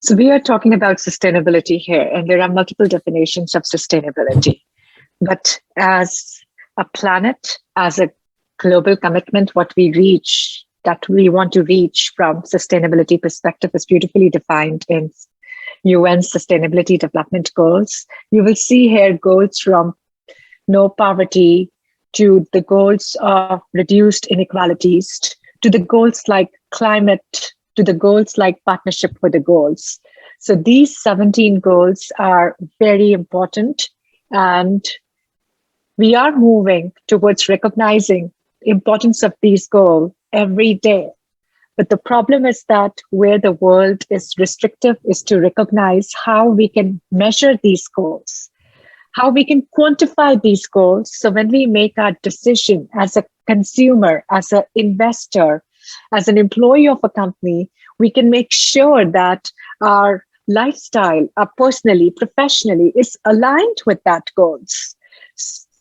So we are talking about sustainability here, and there are multiple definitions of sustainability. But as a planet, as a global commitment, what we reach, that we want to reach from sustainability perspective is beautifully defined in UN Sustainability Development Goals. You will see here goals from no poverty to the goals of reduced inequalities to the goals like climate to the goals like partnership for the goals. So these 17 goals are very important, and we are moving towards recognizing the importance of these goals every day. But the problem is that where the world is restrictive is to recognize how we can measure these goals, how we can quantify these goals. So when we make our decision as a consumer, as an investor, as an employee of a company, we can make sure that our lifestyle, personally, professionally, is aligned with that goals.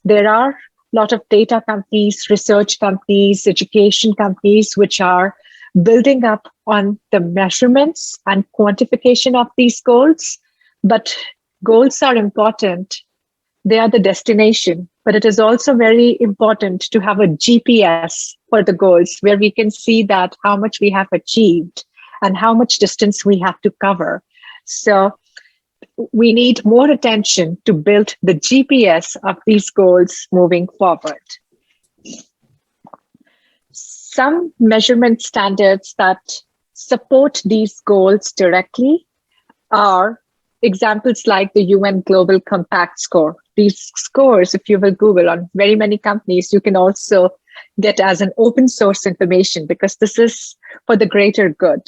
There are a lot of data companies, research companies, education companies, which are building up on the measurements and quantification of these goals. But goals are important. They are the destination, but it is also very important to have a GPS for the goals where we can see that how much we have achieved and how much distance we have to cover. So we need more attention to build the GPS of these goals moving forward. Some measurement standards that support these goals directly are examples like the UN Global Compact score. These scores, if you will Google on very many companies, you can also get as an open source information because this is for the greater good.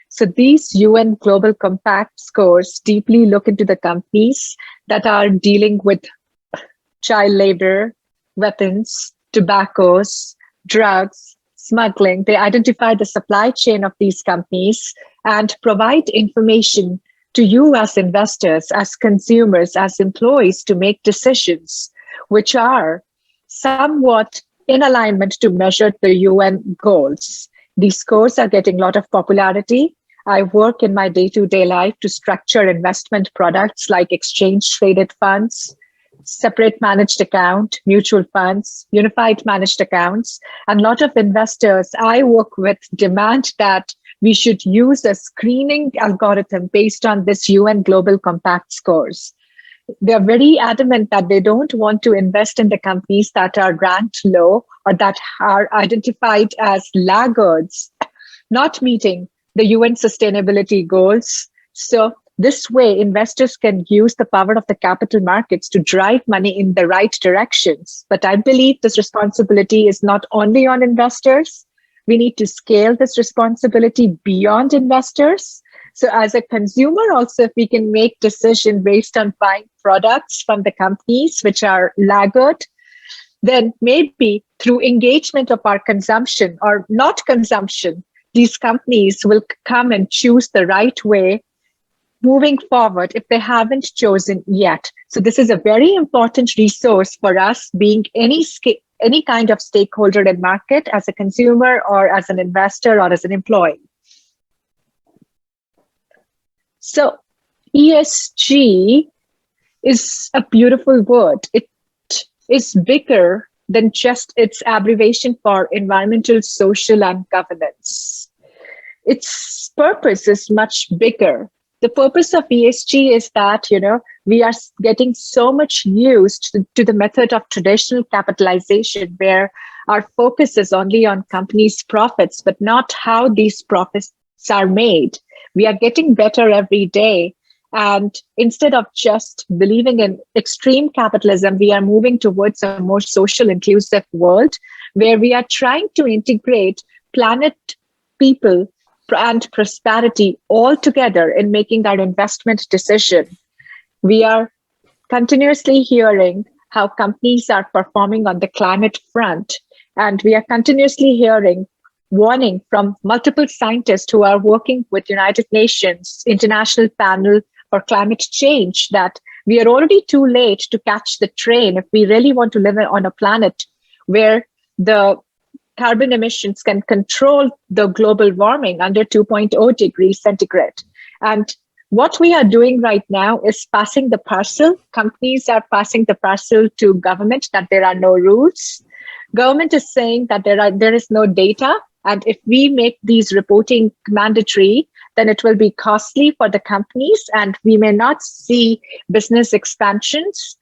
So these UN Global Compact scores deeply look into the companies that are dealing with child labor, weapons, tobaccos, drugs, smuggling. They identify the supply chain of these companies and provide information to you as investors, as consumers, as employees to make decisions which are somewhat in alignment to measure the UN goals. These scores are getting a lot of popularity. I work in my day-to-day life to structure investment products like exchange-traded funds, separate managed account, mutual funds, unified managed accounts. And a lot of investors I work with demand that we should use a screening algorithm based on this UN Global Compact scores. They're very adamant that they don't want to invest in the companies that are ranked low or that are identified as laggards, not meeting the UN sustainability goals. So this way, investors can use the power of the capital markets to drive money in the right directions. But I believe this responsibility is not only on investors. We need to scale this responsibility beyond investors. So as a consumer, also, if we can make decisions based on buying products from the companies which are laggard, then maybe through engagement of our consumption or not consumption, these companies will come and choose the right way moving forward if they haven't chosen yet. So this is a very important resource for us being any kind of stakeholder in market as a consumer or as an investor or as an employee. So ESG is a beautiful word. It is bigger than just its abbreviation for environmental, social, and governance. Its purpose is much bigger. The purpose of ESG is that, we are getting so much used to the method of traditional capitalization where our focus is only on companies' profits, but not how these profits are made. We are getting better every day. And instead of just believing in extreme capitalism, we are moving towards a more social, inclusive world where we are trying to integrate planet, people, and prosperity all together in making our investment decision. We are continuously hearing how companies are performing on the climate front, and we are continuously hearing warning from multiple scientists who are working with United Nations International Panel for Climate Change that we are already too late to catch the train if we really want to live on a planet where the carbon emissions can control the global warming under 2.0 degrees centigrade. And What we are doing right now is passing the parcel. Companies are passing the parcel to government that there are no rules. Government is saying that there is no data, and if we make these reporting mandatory, then it will be costly for the companies, and we may not see business expansions.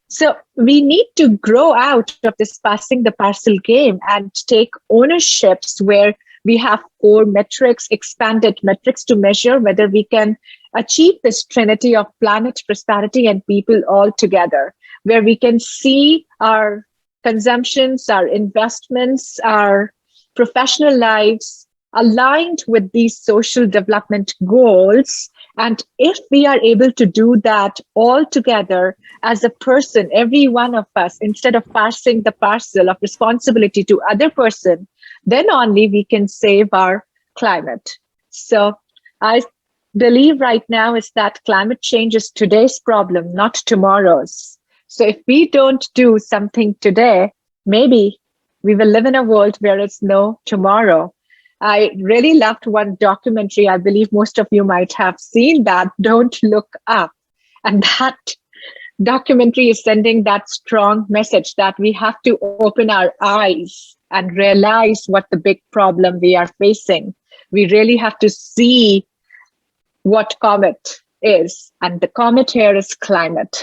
So we need to grow out of this passing the parcel game and take ownerships where we have core metrics, expanded metrics to measure whether we can achieve this trinity of planet, prosperity, and people all together, where we can see our consumptions, our investments, our professional lives aligned with these social development goals. And if we are able to do that all together as a person, every one of us, instead of passing the parcel of responsibility to other person, then only we can save our climate. So I believe right now is that climate change is today's problem, not tomorrow's. So if we don't do something today, maybe we will live in a world where it's no tomorrow. I really loved one documentary. I believe most of you might have seen that, Don't Look Up. And that documentary is sending that strong message that we have to open our eyes and realize what the big problem we are facing. We really have to see what comet is. And the comet here is climate.